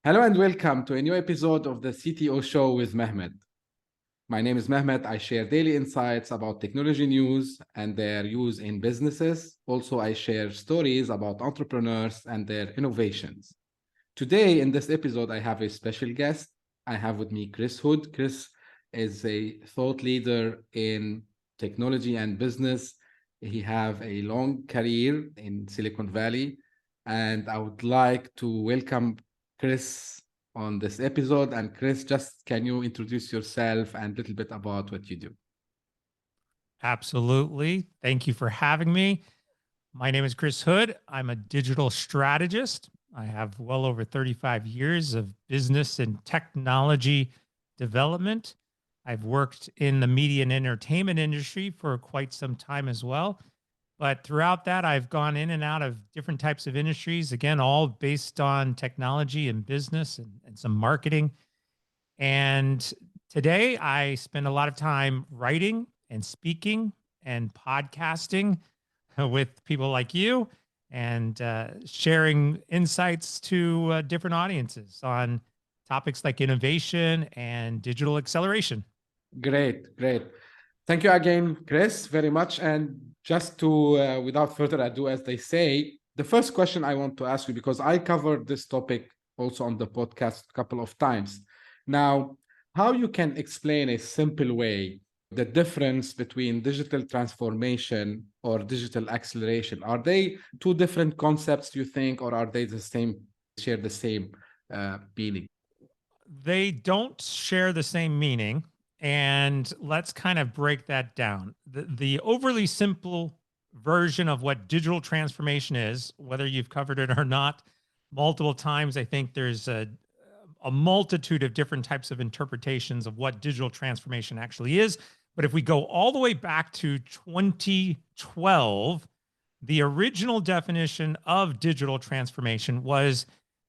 Hello and welcome to a new episode of the CTO Show with Mehmet. My name is Mehmet. I share daily insights about technology news and their use in businesses. Also, I share stories about entrepreneurs and their innovations. Today, in this episode, I have a special guest. I have with me Chris Hood. Chris is a thought leader in technology and business. He have a long career in Silicon Valley, and I would like to welcome Chris on this episode. And Chris, just can you introduce yourself and a little bit about what you do? Absolutely. Thank you for having me. My name is Chris Hood. I'm a digital strategist. I have well over 35 years of business and technology development. I've worked in the media and entertainment industry for quite some time as well. But throughout that, I've gone in and out of different types of industries, again, all based on technology and business and some marketing. And today I spend a lot of time writing and speaking and podcasting with people like you and sharing insights to different audiences on topics like innovation and digital acceleration. Great, great. Thank you again, Chris, very much. And just to, without further ado, as they say, the first question I want to ask you, because I covered this topic also on the podcast a couple of times. Now, how you can explain a simple way the difference between digital transformation or digital acceleration? Are they two different concepts, do you think, or are they the same, share the same meaning? They don't share the same meaning. And let's kind of break that down. The overly simple version of what digital transformation is, whether you've covered it or not, multiple times, I think there's a multitude of different types of interpretations of what digital transformation actually is. But if we go all the way back to 2012, the original definition of digital transformation was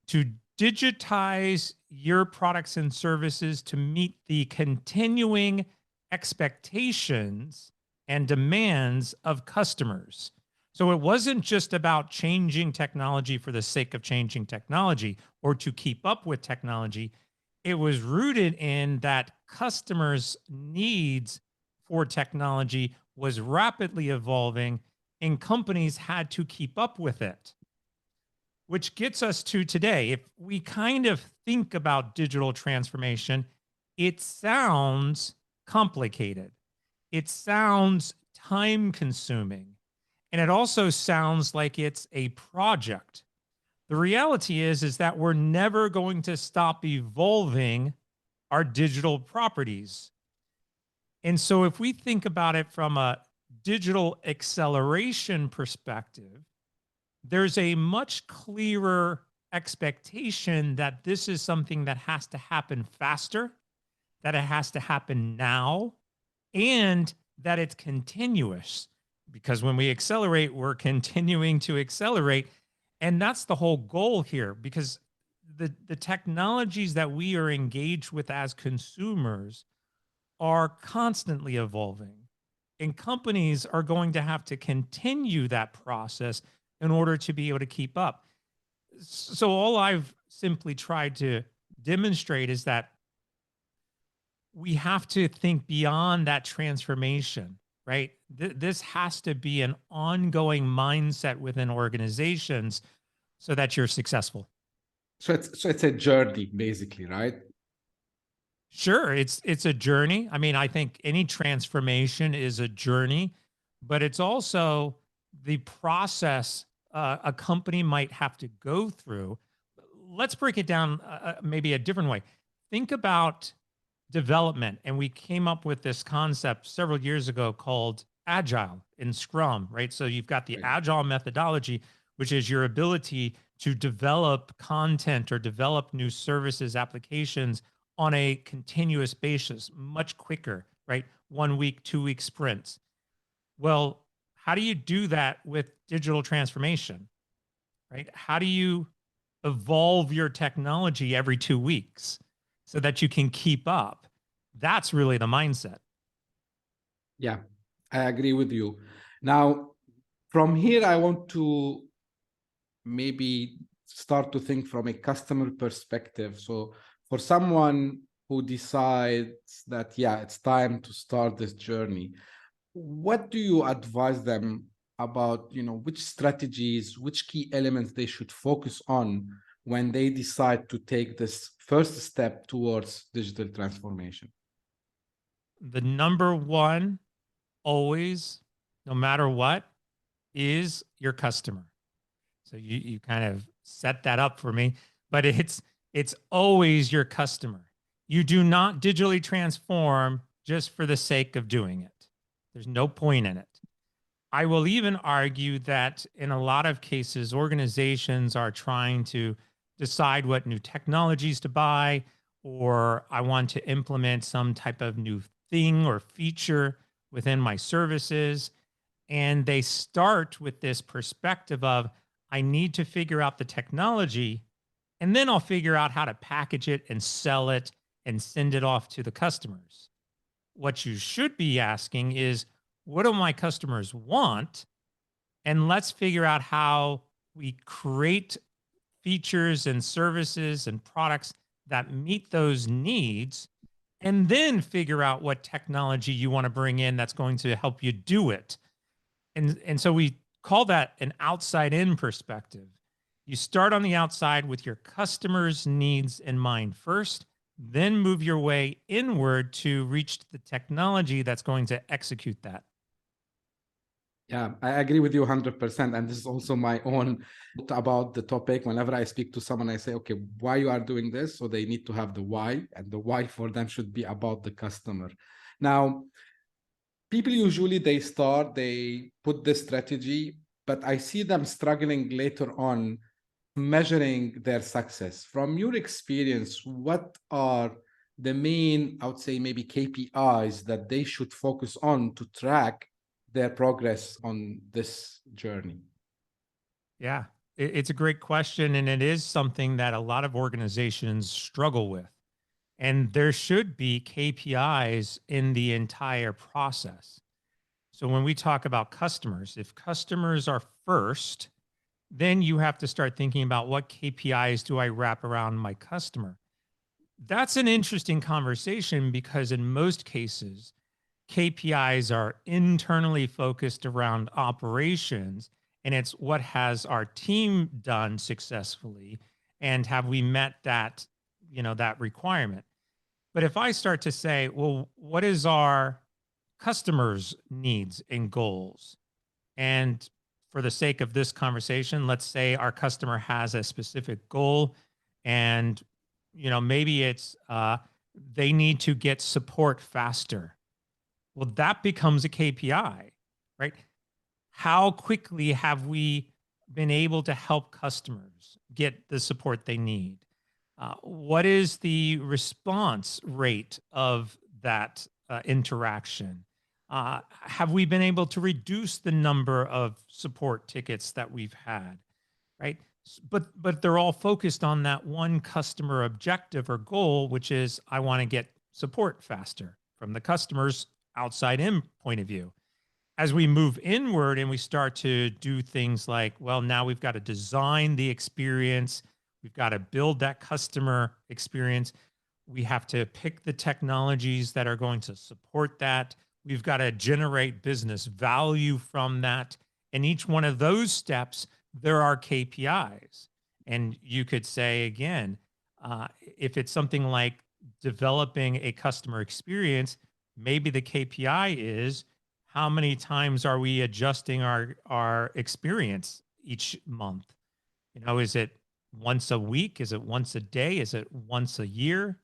to digitize your products and services to meet the continuing expectations and demands of customers. So it wasn't just about changing technology for the sake of changing technology or to keep up with technology. It was rooted in that customers' needs for technology was rapidly evolving and companies had to keep up with it. Which gets us to today. If we kind of think about digital transformation, it sounds complicated. It sounds time consuming. And it also sounds like it's a project. The reality is that we're never going to stop evolving our digital properties. And so if we think about it from a digital acceleration perspective, there's a much clearer expectation that this is something that has to happen faster, that it has to happen now, and that it's continuous. Because when we accelerate, we're continuing to accelerate. And that's the whole goal here, because the technologies that we are engaged with as consumers are constantly evolving. And companies are going to have to continue that process in order to be able to keep up. So all I've simply tried to demonstrate is that we have to think beyond that transformation, right? This has to be an ongoing mindset within organizations so that you're successful. So it's a journey, basically, right? Sure, it's a journey. I mean, I think any transformation is a journey, but it's also the process a company might have to go through. Let's break it down maybe a different way. Think about development, and we came up with this concept several years ago called agile in Scrum, right? So you've got the agile methodology, which is your ability to develop content or develop new services, applications on a continuous basis, much quicker, right? 1 week, 2 week sprints. Well, how do you do that with digital transformation, right? How do you evolve your technology every 2 weeks so that you can keep up? That's really the mindset. Yeah, I agree with you. Now, from here, I want to maybe start to think from a customer perspective. So for someone who decides that, yeah, it's time to start this journey, what do you advise them about, which strategies, which key elements they should focus on when they decide to take this first step towards digital transformation? The number one, always, no matter what, is your customer. So you kind of set that up for me, but it's always your customer. You do not digitally transform just for the sake of doing it. There's no point in it. I will even argue that in a lot of cases, organizations are trying to decide what new technologies to buy, or I want to implement some type of new thing or feature within my services. And they start with this perspective of, I need to figure out the technology, and then I'll figure out how to package it and sell it and send it off to the customers. What you should be asking is, what do my customers want? And let's figure out how we create features and services and products that meet those needs, and then figure out what technology you want to bring in that's going to help you do it. And so we call that an outside in perspective. You start on the outside with your customers' needs in mind first, then move your way inward to reach the technology that's going to execute that. Yeah, I agree with you 100%. And this is also my own about the topic. Whenever I speak to someone, I say, okay, why you are doing this? So they need to have the why, and the why for them should be about the customer. Now, people usually they put this strategy, but I see them struggling later on measuring their success. From your experience, what are the main, I would say, maybe KPIs that they should focus on to track their progress on this journey? Yeah, it's a great question. And it is something that a lot of organizations struggle with. And there should be KPIs in the entire process. So when we talk about customers, if customers are first, then you have to start thinking about, what KPIs do I wrap around my customer? That's an interesting conversation, because in most cases, KPIs are internally focused around operations, and it's what has our team done successfully, and have we met that, that requirement. But if I start to say, well, what is our customers' needs and goals? And for the sake of this conversation, let's say our customer has a specific goal, and maybe it's they need to get support faster. Well, that becomes a KPI, right? How quickly have we been able to help customers get the support they need? What is the response rate of that interaction? Have we been able to reduce the number of support tickets that we've had, right? But they're all focused on that one customer objective or goal, which is, I want to get support faster from the customer's outside in point of view. As we move inward and we start to do things like, well, now we've got to design the experience, we've got to build that customer experience, we have to pick the technologies that are going to support that, we've got to generate business value from that. And each one of those steps, there are KPIs. And you could say, again, if it's something like developing a customer experience, maybe the KPI is, how many times are we adjusting our experience each month? Is it once a week? Is it once a day? Is it once a year?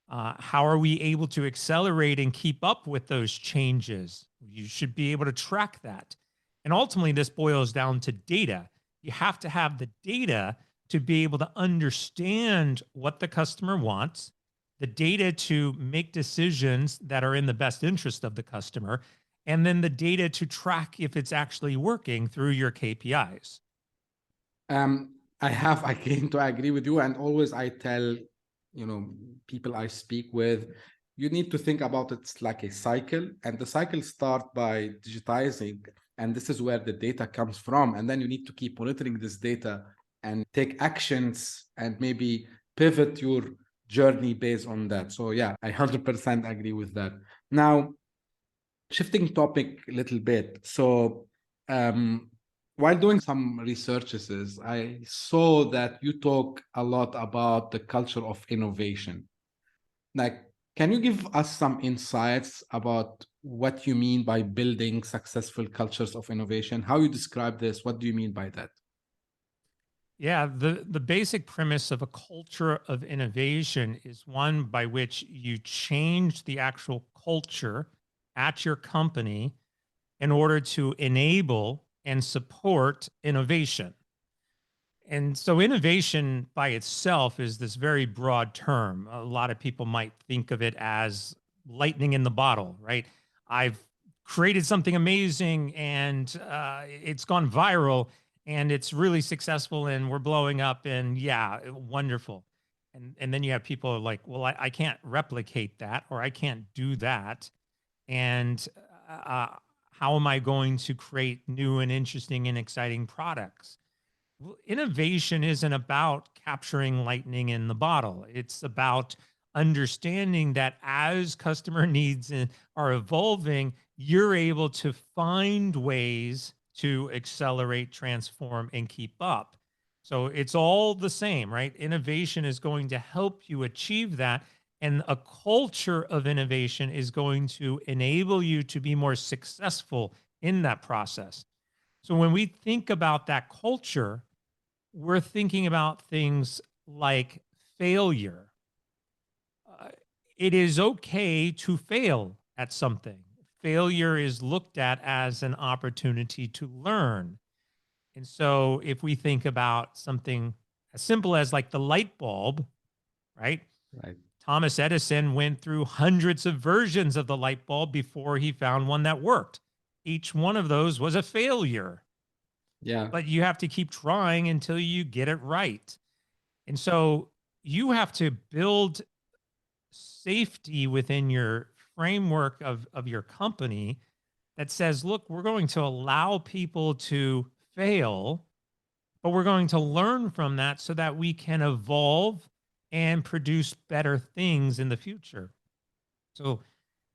How are we able to accelerate and keep up with those changes? You should be able to track that. And ultimately, this boils down to data. You have to have the data to be able to understand what the customer wants, the data to make decisions that are in the best interest of the customer, and then the data to track if it's actually working through your KPIs. I came to agree with you, and always I tell people I speak with, you need to think about it like a cycle, and the cycle starts by digitizing, and this is where the data comes from, and then you need to keep monitoring this data and take actions and maybe pivot your journey based on that. So yeah, I 100% agree with that. Now, shifting topic a little bit. So while doing some researches, I saw that you talk a lot about the culture of innovation. Like, can you give us some insights about what you mean by building successful cultures of innovation? How you describe this? What do you mean by that? Yeah, the basic premise of a culture of innovation is one by which you change the actual culture at your company in order to enable and support innovation. And so innovation by itself is this very broad term. A lot of people might think of it as lightning in the bottle, right? I've created something amazing and it's gone viral and it's really successful and we're blowing up and yeah, wonderful. And then you have people like, well, I can't replicate that or I can't do that. And uh, how am I going to create new and interesting and exciting products? Well, innovation isn't about capturing lightning in the bottle. It's about understanding that as customer needs are evolving, you're able to find ways to accelerate, transform, and keep up. So it's all the same, right? Innovation is going to help you achieve that. And a culture of innovation is going to enable you to be more successful in that process. So when we think about that culture, we're thinking about things like failure. Uh, it is okay to fail at something. Failure is looked at as an opportunity to learn. And so if we think about something as simple as like the light bulb, right? Right. Thomas Edison went through hundreds of versions of the light bulb before he found one that worked. Each one of those was a failure, Yeah. but you have to keep trying until you get it right. And so you have to build safety within your framework of your company that says, look, we're going to allow people to fail, but we're going to learn from that so that we can evolve and produce better things in the future. So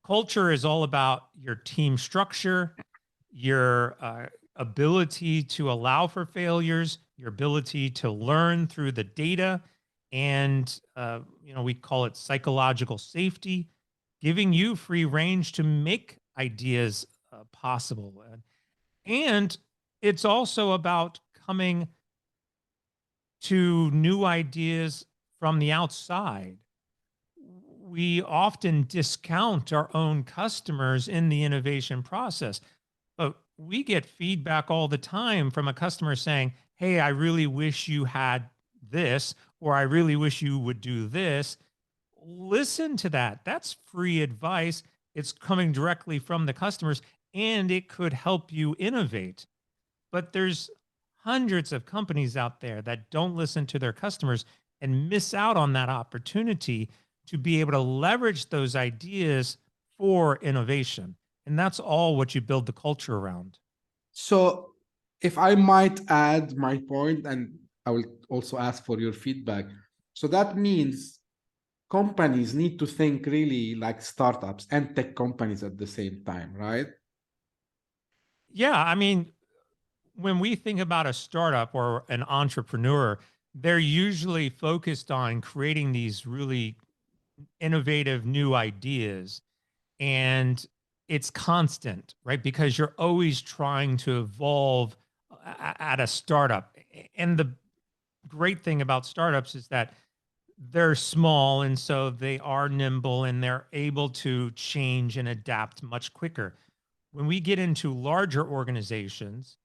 culture is all about your team structure, your ability to allow for failures, your ability to learn through the data, and we call it psychological safety, giving you free range to make ideas possible. And it's also about coming to new ideas from the outside. We often discount our own customers in the innovation process, but we get feedback all the time from a customer saying, hey, I really wish you had this, or I really wish you would do this. Listen to that. That's free advice. It's coming directly from the customers and it could help you innovate. But there's hundreds of companies out there that don't listen to their customers and miss out on that opportunity to be able to leverage those ideas for innovation. And that's all what you build the culture around. So, if I might add my point, and I will also ask for your feedback. So, that means companies need to think really like startups and tech companies at the same time, right? Yeah. I mean, when we think about a startup or an entrepreneur, they're usually focused on creating these really innovative new ideas. And it's constant, right? Because you're always trying to evolve at a startup. And the great thing about startups is that they're small and so they are nimble and they're able to change and adapt much quicker. When we get into larger organizations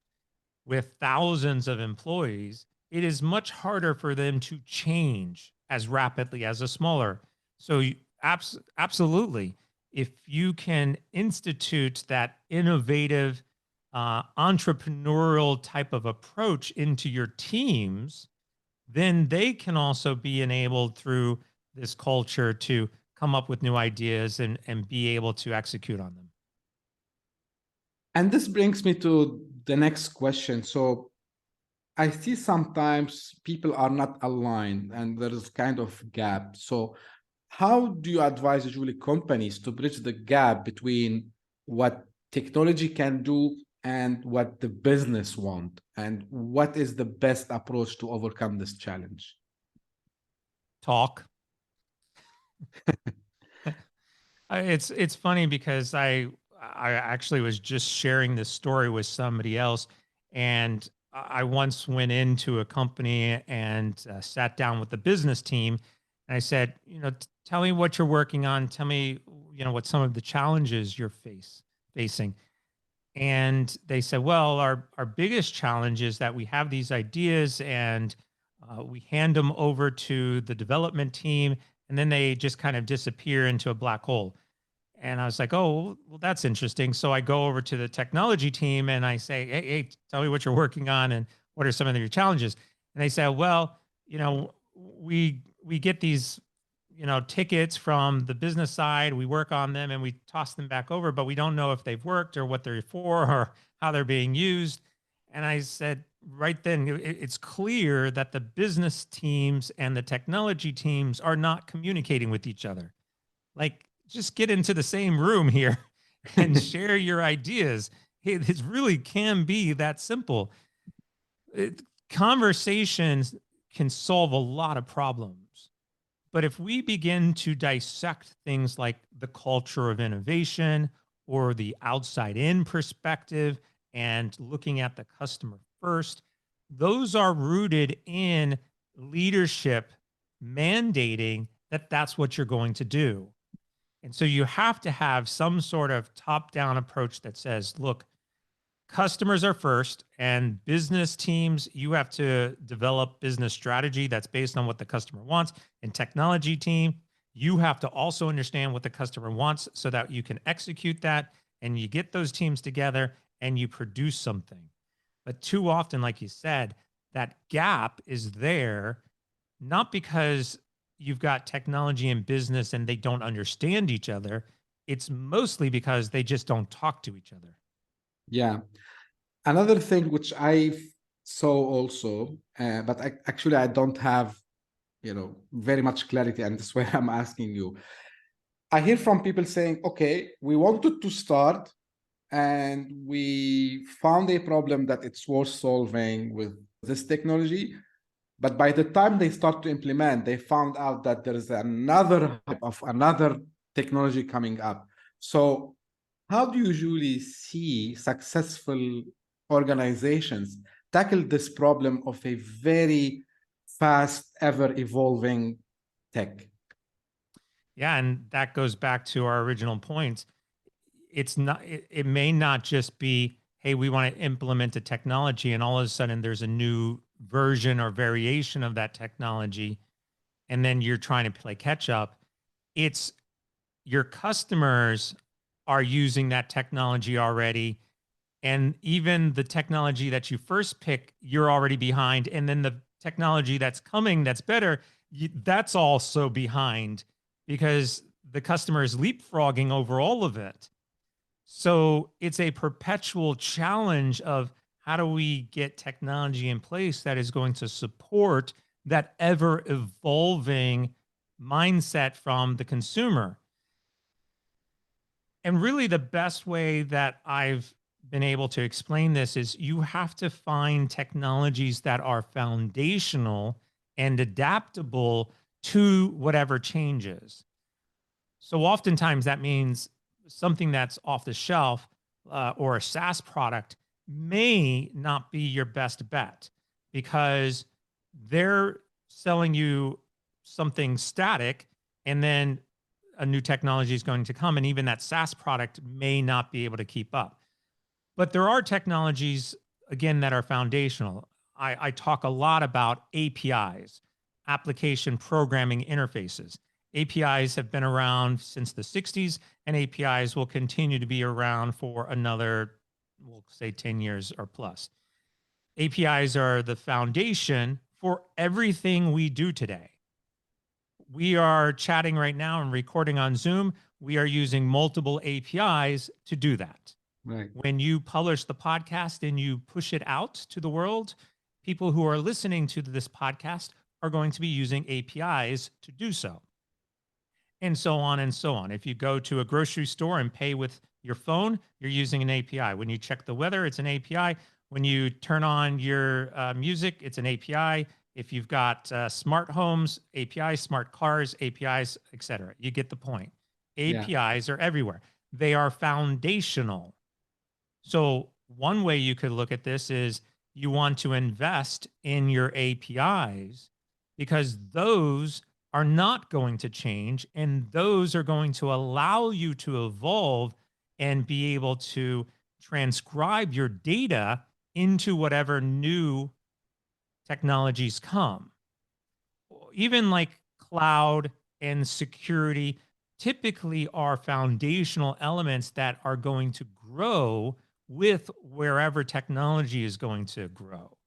with thousands of employees, it is much harder for them to change as rapidly as a smaller. So, absolutely, if you can institute that innovative, entrepreneurial type of approach into your teams, then they can also be enabled through this culture to come up with new ideas and be able to execute on them. And this brings me to the next question. So, I see sometimes people are not aligned and there is kind of gap. So how do you advise usually companies to bridge the gap between what technology can do and what the business want? And what is the best approach to overcome this challenge? Talk. It's funny because I actually was just sharing this story with somebody else, and I once went into a company and sat down with the business team, and I said, tell me what you're working on. Tell me, what some of the challenges you're facing. And they said, well, our biggest challenge is that we have these ideas and we hand them over to the development team, and then they just kind of disappear into a black hole. And I was like, oh, well, that's interesting. So I go over to the technology team and I say, hey, tell me what you're working on and what are some of your challenges. And they say, well, we get these, tickets from the business side. We work on them and we toss them back over, but we don't know if they've worked or what they're for or how they're being used. And I said, right then, it's clear that the business teams and the technology teams are not communicating with each other. Like, just get into the same room here and share your ideas. It really can be that simple. Conversations can solve a lot of problems. But if we begin to dissect things like the culture of innovation or the outside in perspective and looking at the customer first, those are rooted in leadership mandating that that's what you're going to do. And so you have to have some sort of top down approach that says, look, customers are first, and business teams, you have to develop business strategy that's based on what the customer wants. And technology team, you have to also understand what the customer wants so that you can execute that. And you get those teams together and you produce something. But too often, like you said, that gap is there, not because you've got technology and business and they don't understand each other. It's mostly because they just don't talk to each other. Yeah. Another thing which I saw also, but actually I don't have, very much clarity, and this is why I'm asking you. I hear from people saying, okay, we wanted to start and we found a problem that it's worth solving with this technology. But by the time they start to implement, they found out that there is another hype of another technology coming up. So how do you usually see successful organizations tackle this problem of a very fast, ever evolving tech? Yeah. And that goes back to our original point. It's not, it may not just be, hey, we want to implement a technology and all of a sudden there's a new version or variation of that technology. And then you're trying to play catch up. It's your customers are using that technology already. And even the technology that you first pick, you're already behind. And then the technology that's coming that's better, that's also behind because the customer is leapfrogging over all of it. So it's a perpetual challenge of how do we get technology in place that is going to support that ever evolving mindset from the consumer. And really, the best way that I've been able to explain this is you have to find technologies that are foundational and adaptable to whatever changes. So oftentimes that means something that's off the shelf or a SaaS product may not be your best bet because they're selling you something static and then a new technology is going to come. And even that SaaS product may not be able to keep up. But there are technologies, again, that are foundational. I talk a lot about APIs, application programming interfaces. APIs have been around since the 60s, and APIs will continue to be around for another, we'll say 10 years or plus. APIs are the foundation for everything we do today. We are chatting right now and recording on Zoom. We are using multiple APIs to do that. Right. When you publish the podcast and you push it out to the world, people who are listening to this podcast are going to be using APIs to do so. And so on and so on. If you go to a grocery store and pay with your phone, you're using an API. When you check the weather, it's an API. When you turn on your music, it's an API. If you've got smart homes, APIs, smart cars, APIs, etc. You get the point. Yeah. APIs are everywhere. They are foundational. So one way you could look at this is you want to invest in your APIs because those are not going to change and those are going to allow you to evolve and be able to transcribe your data into whatever new technologies come. Even like cloud and security typically are foundational elements that are going to grow with wherever technology is going to grow.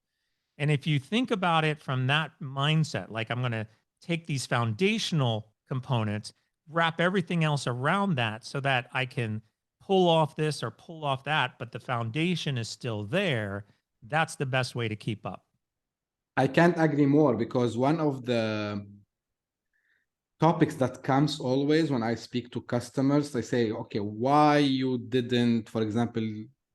And if you think about it from that mindset, like I'm going to take these foundational components, wrap everything else around that so that I can pull off this or pull off that, but the foundation is still there, that's the best way to keep up. I can't agree more, because one of the topics that comes always when I speak to customers, they say, okay, why you didn't, for example,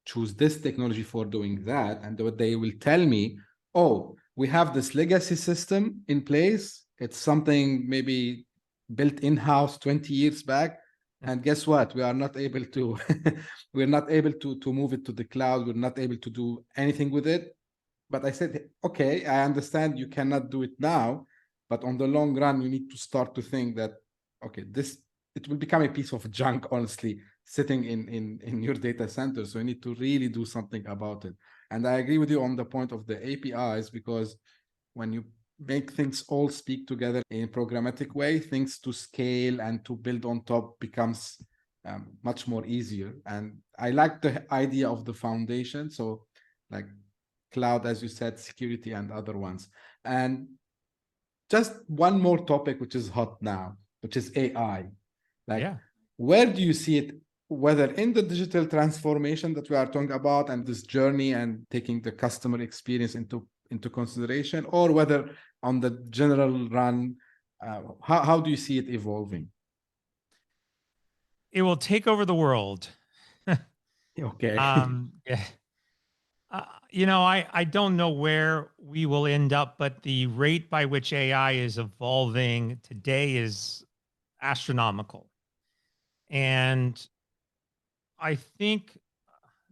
choose this technology for doing that? And what they will tell me, oh, we have this legacy system in place. It's something maybe built in-house 20 years back. And guess what? We are not able to, we're not able to move it to the cloud. We're not able to do anything with it. But I said, okay, I understand you cannot do it now, but on the long run, you need to start to think that, okay, it will become a piece of junk, honestly, sitting in your data center. So you need to really do something about it. And I agree with you on the point of the APIs, because when you make things all speak together in a programmatic way, things to scale and to build on top becomes much more easier. And I like the idea of the foundation. So like cloud, as you said, security and other ones. And just one more topic, which is hot now, which is AI. Like, Yeah. where do you see it, whether in the digital transformation that we are talking about and this journey and taking the customer experience into consideration, or whether on the general run, how do you see it evolving? It will take over the world. Okay. Yeah. I don't know where we will end up, but the rate by which AI is evolving today is astronomical. And I think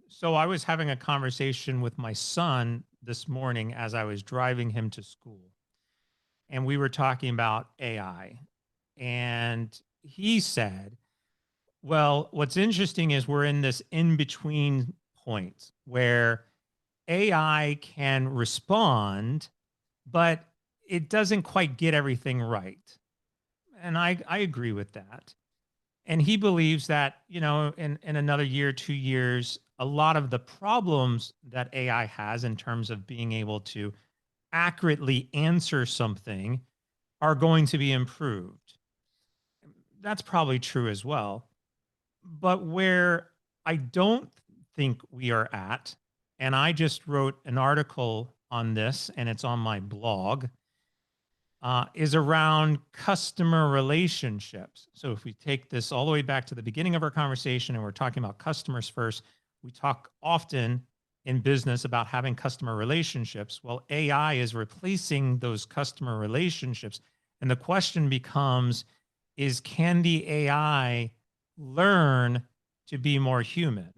so. I was having a conversation with my son this morning as I was driving him to school, and we were talking about AI. And he said, well, what's interesting is we're in this in between point where AI can respond, but it doesn't quite get everything right. And I agree with that. And he believes that, in another year, 2 years, a lot of the problems that AI has in terms of being able to accurately answer something are going to be improved. That's probably true as well. But where I don't think we are at, and I just wrote an article on this and it's on my blog, is around customer relationships. So if we take this all the way back to the beginning of our conversation and we're talking about customers first, we talk often in business about having customer relationships. Well, AI is replacing those customer relationships. And the question becomes, can the AI learn to be more human?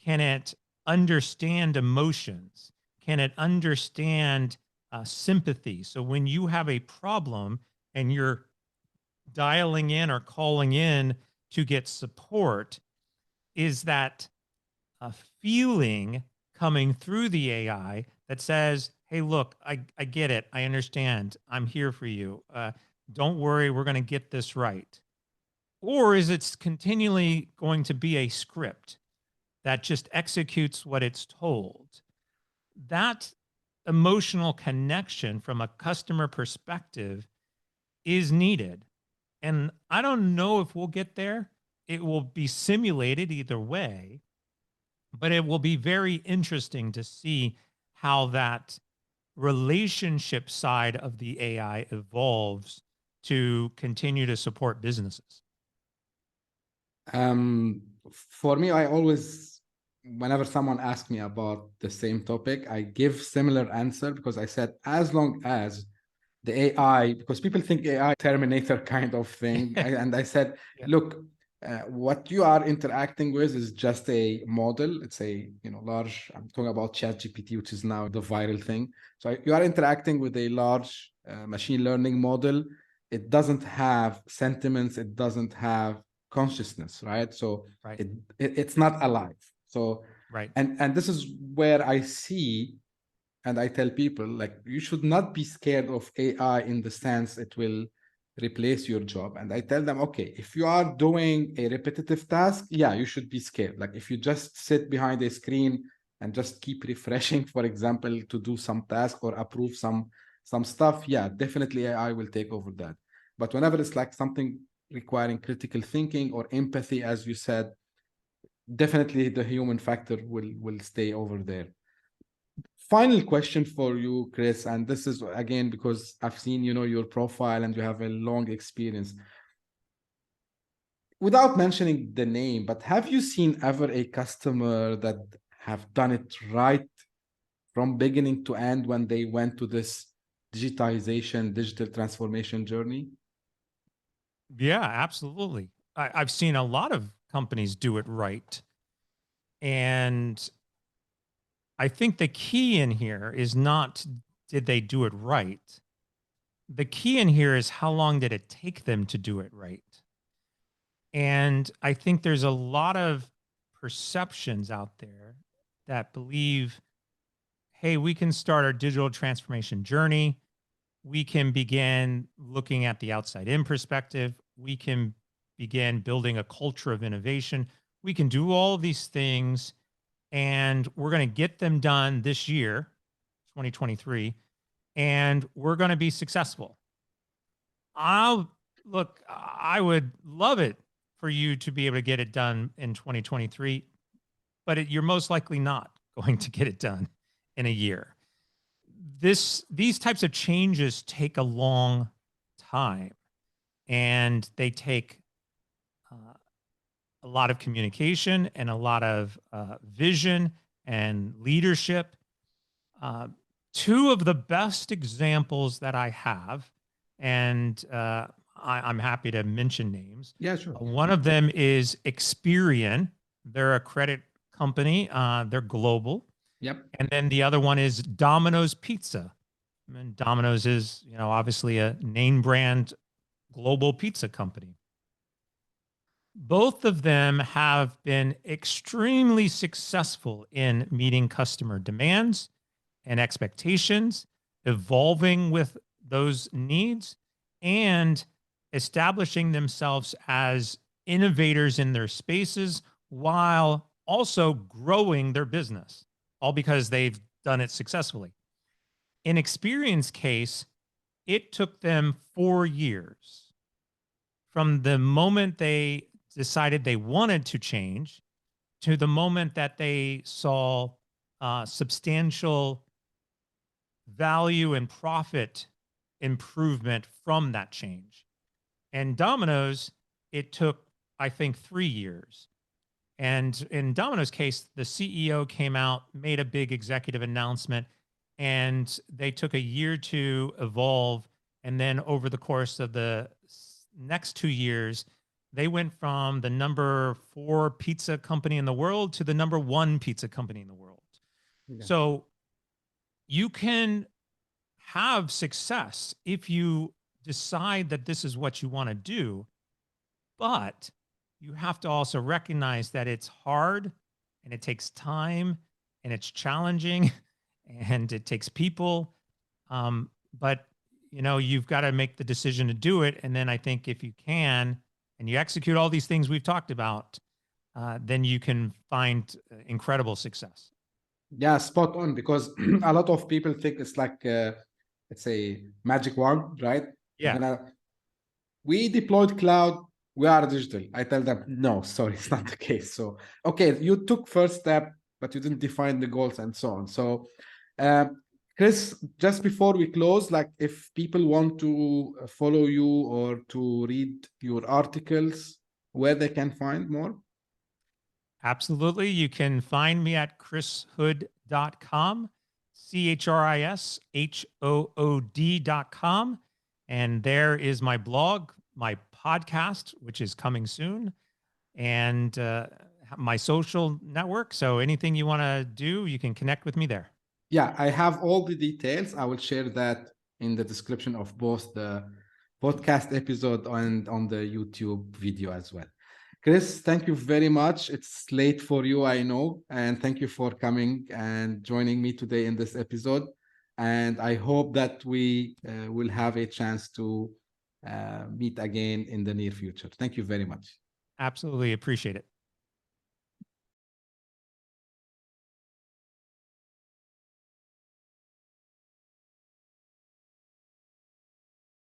Can it understand emotions? Can it understand sympathy? So when you have a problem and you're dialing in or calling in to get support, is that a feeling coming through the AI that says, hey, look, I get it. I understand. I'm here for you. Don't worry. We're going to get this right. Or is it continually going to be a script that just executes what it's told? That emotional connection from a customer perspective is needed. And I don't know if we'll get there. It will be simulated either way, but it will be very interesting to see how that relationship side of the AI evolves to continue to support businesses? For me, I always, whenever someone asks me about the same topic, I give similar answer, because I said, as long as the AI, because people think AI Terminator kind of thing, and I said, Yeah. look, what you are interacting with is just a model. It's a large. I'm talking about ChatGPT, which is now the viral thing. So you are interacting with a large machine learning model. It doesn't have sentiments. It doesn't have consciousness, right? So Right. it's not alive. So Right. and this is where I see, and I tell people, like, you should not be scared of AI in the sense it will replace your job. And I tell them, okay, if you are doing a repetitive task, yeah, you should be scared. Like if you just sit behind a screen and just keep refreshing, for example, to do some task or approve some stuff, yeah, definitely AI will take over that. But whenever it's like something requiring critical thinking or empathy, as you said, definitely the human factor will stay over there. Final question for you, Chris, and this is again because I've seen your profile and you have a long experience. Without mentioning the name, but have you seen ever a customer that have done it right from beginning to end when they went to this digitization, digital transformation journey? Yeah, absolutely. I've seen a lot of companies do it right. And I think the key in here is not did they do it right? The key in here is how long did it take them to do it right? And I think there's a lot of perceptions out there that believe, hey, we can start our digital transformation journey. We can begin looking at the outside in perspective. We can begin building a culture of innovation. We can do all of these things and we're going to get them done this year, 2023, and we're going to be successful. I would love it for you to be able to get it done in 2023, but you're most likely not going to get it done in a year. These types of changes take a long time, and they take a lot of communication and a lot of vision and leadership. Two of the best examples that I have, and I'm happy to mention names. Yeah, sure. One of them is Experian. They're a credit company. They're global. Yep. And then the other one is Domino's Pizza. And Domino's is, obviously a name brand global pizza company. Both of them have been extremely successful in meeting customer demands and expectations, evolving with those needs, and establishing themselves as innovators in their spaces while also growing their business, all because they've done it successfully. In Experian's case, it took them 4 years from the moment they decided they wanted to change to the moment that they saw substantial value and profit improvement from that change. And Domino's, it took, I think, 3 years. And in Domino's case, the CEO came out, made a big executive announcement, and they took a year to evolve. And then over the course of the next 2 years, they went from the number 4 pizza company in the world to the number 1 pizza company in the world. Yeah. So you can have success if you decide that this is what you want to do, but you have to also recognize that it's hard and it takes time and it's challenging and it takes people. But you've got to make the decision to do it. And then I think if you can, and you execute all these things we've talked about, then you can find incredible success. Yeah, spot on. Because a lot of people think it's like it's a magic wand, right? Yeah. We deployed cloud, we are digital. I tell them, no, sorry, it's not the case. So, okay, you took first step, but you didn't define the goals and so on. So, Chris, just before we close, like if people want to follow you or to read your articles, where they can find more? Absolutely. You can find me at chrishood.com, CHRISHOOD.com. And there is my blog, my podcast, which is coming soon, and my social network. So anything you want to do, you can connect with me there. Yeah, I have all the details. I will share that in the description of both the podcast episode and on the YouTube video as well. Chris, thank you very much. It's late for you, I know, and thank you for coming and joining me today in this episode. And I hope that we will have a chance to meet again in the near future. Thank you very much. Absolutely appreciate it.